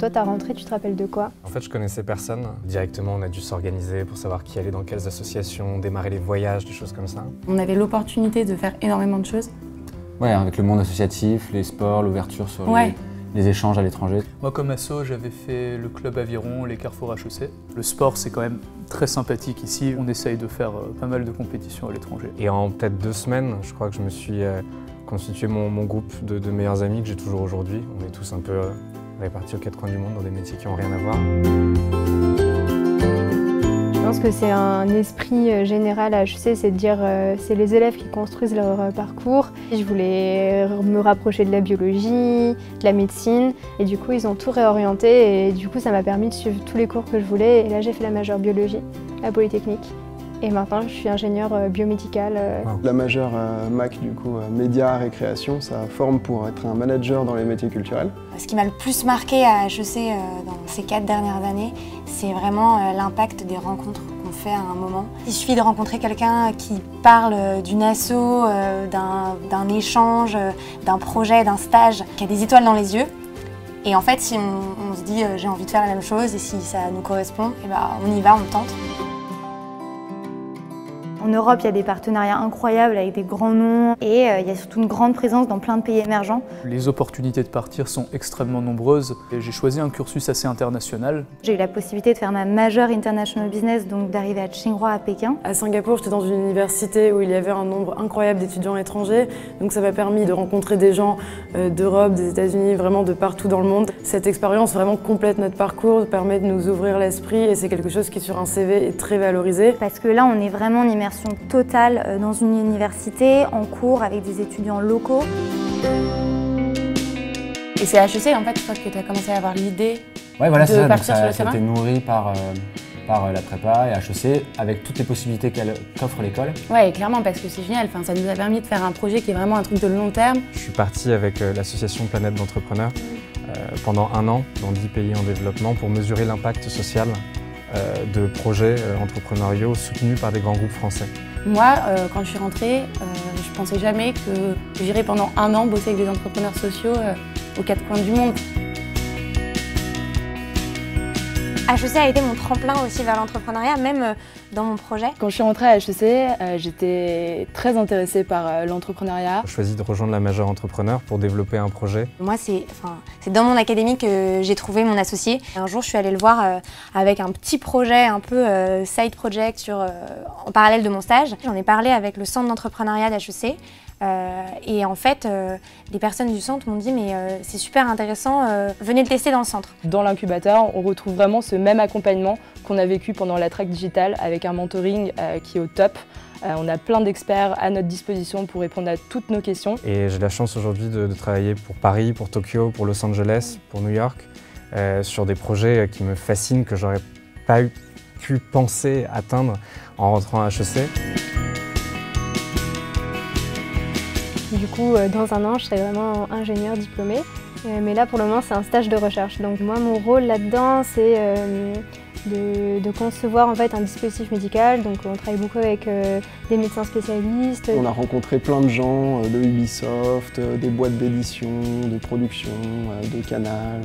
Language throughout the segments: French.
Toi, ta rentrée, tu te rappelles de quoi? En fait, je connaissais personne. Directement, on a dû s'organiser pour savoir qui allait dans quelles associations, démarrer les voyages, des choses comme ça. On avait l'opportunité de faire énormément de choses. Ouais, avec le monde associatif, les sports, l'ouverture sur les échanges à l'étranger. Moi, comme asso, j'avais fait le club aviron, les Carrefour HEC. Le sport, c'est quand même très sympathique ici. On essaye de faire pas mal de compétitions à l'étranger. Et en peut-être 2 semaines, je crois que je me suis constitué mon groupe de meilleurs amis que j'ai toujours aujourd'hui. On est tous un peu répartis aux 4 coins du monde dans des métiers qui n'ont rien à voir. Je pense que c'est un esprit général à HEC, c'est de dire c'est les élèves qui construisent leur parcours. Je voulais me rapprocher de la biologie, de la médecine, et du coup ils ont tout réorienté et du coup ça m'a permis de suivre tous les cours que je voulais. Et là j'ai fait la majeure biologie à Polytechnique. Et maintenant, je suis ingénieure biomédicale. La majeure MAC, du coup, médias, récréation, ça forme pour être un manager dans les métiers culturels. Ce qui m'a le plus marqué à HEC dans ces 4 dernières années, c'est vraiment l'impact des rencontres qu'on fait à un moment. Il suffit de rencontrer quelqu'un qui parle d'une asso, d'un échange, d'un projet, d'un stage, qui a des étoiles dans les yeux. Et en fait, si on se dit j'ai envie de faire la même chose et si ça nous correspond, et ben, on y va, on tente. En Europe, il y a des partenariats incroyables avec des grands noms et il y a surtout une grande présence dans plein de pays émergents. Les opportunités de partir sont extrêmement nombreuses. J'ai choisi un cursus assez international. J'ai eu la possibilité de faire ma majeure International Business, donc d'arriver à Tsinghua à Pékin. À Singapour, j'étais dans une université où il y avait un nombre incroyable d'étudiants étrangers. Donc ça m'a permis de rencontrer des gens d'Europe, des États-Unis, vraiment de partout dans le monde. Cette expérience vraiment complète notre parcours, permet de nous ouvrir l'esprit et c'est quelque chose qui sur un CV est très valorisé. Parce que là, on est vraiment en immersion totale dans une université, en cours avec des étudiants locaux. Et c'est à HEC en fait, je crois que tu as commencé à avoir l'idée de partir sur le ça a terrain. été nourri par la prépa et HEC avec toutes les possibilités qu'offre l'école. Ouais, clairement, parce que c'est génial. Enfin, ça nous a permis de faire un projet qui est vraiment un truc de long terme. Je suis parti avec l'association Planète d'entrepreneurs pendant 1 an dans 10 pays en développement pour mesurer l'impact social de projets entrepreneuriaux soutenus par des grands groupes français. Moi, quand je suis rentrée, je pensais jamais que j'irais pendant 1 an bosser avec des entrepreneurs sociaux aux 4 coins du monde. HEC a été mon tremplin aussi vers l'entrepreneuriat, même dans mon projet. Quand je suis rentrée à HEC, j'étais très intéressée par l'entrepreneuriat. J'ai choisi de rejoindre la majeure entrepreneur pour développer un projet. Moi, c'est dans mon académie que j'ai trouvé mon associé. Un jour, je suis allée le voir avec un petit projet, un peu side project en parallèle de mon stage. J'en ai parlé avec le centre d'entrepreneuriat d'HEC. Et en fait, les personnes du centre m'ont dit mais c'est super intéressant, venez le tester dans le centre. Dans l'incubateur, on retrouve vraiment ce même accompagnement qu'on a vécu pendant la track digitale avec un mentoring qui est au top. On a plein d'experts à notre disposition pour répondre à toutes nos questions. Et j'ai la chance aujourd'hui de travailler pour Paris, pour Tokyo, pour Los Angeles, pour New York, sur des projets qui me fascinent, que j'aurais pas pu penser atteindre en rentrant à HEC. Du coup, dans 1 an, je serai vraiment ingénieure diplômée. Mais là, pour le moment, c'est un stage de recherche. Donc moi, mon rôle là-dedans, c'est de concevoir en fait un dispositif médical. Donc on travaille beaucoup avec des médecins spécialistes. On a rencontré plein de gens de Ubisoft, des boîtes d'édition, de production, de Canal.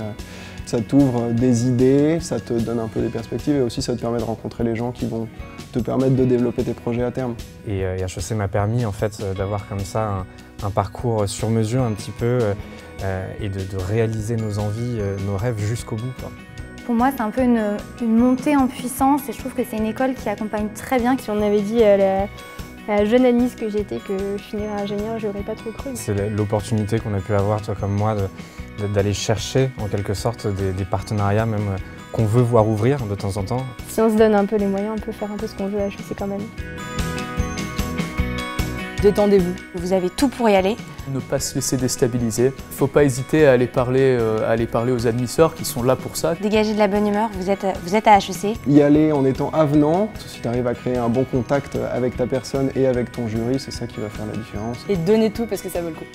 Ça t'ouvre des idées, ça te donne un peu des perspectives et aussi ça te permet de rencontrer les gens qui vont te permettre de développer tes projets à terme. Et HEC m'a permis en fait d'avoir comme ça un parcours sur mesure un petit peu et de réaliser nos envies, nos rêves jusqu'au bout, quoi. Pour moi, c'est un peu une montée en puissance et je trouve que c'est une école qui accompagne très bien. Si on avait dit à la jeune Alice que j'étais que je finirais ingénieure, je n'aurais pas trop cru. C'est l'opportunité qu'on a pu avoir, toi comme moi, d'aller chercher en quelque sorte des partenariats même qu'on veut voir ouvrir de temps en temps. Si on se donne un peu les moyens, on peut faire un peu ce qu'on veut à HEC quand même. Détendez-vous. Vous avez tout pour y aller. Ne pas se laisser déstabiliser. Il ne faut pas hésiter à aller parler aux admisseurs qui sont là pour ça. Dégagez de la bonne humeur, vous êtes à HEC. Y aller en étant avenant, si tu arrives à créer un bon contact avec ta personne et avec ton jury, c'est ça qui va faire la différence. Et donnez tout parce que ça vaut le coup.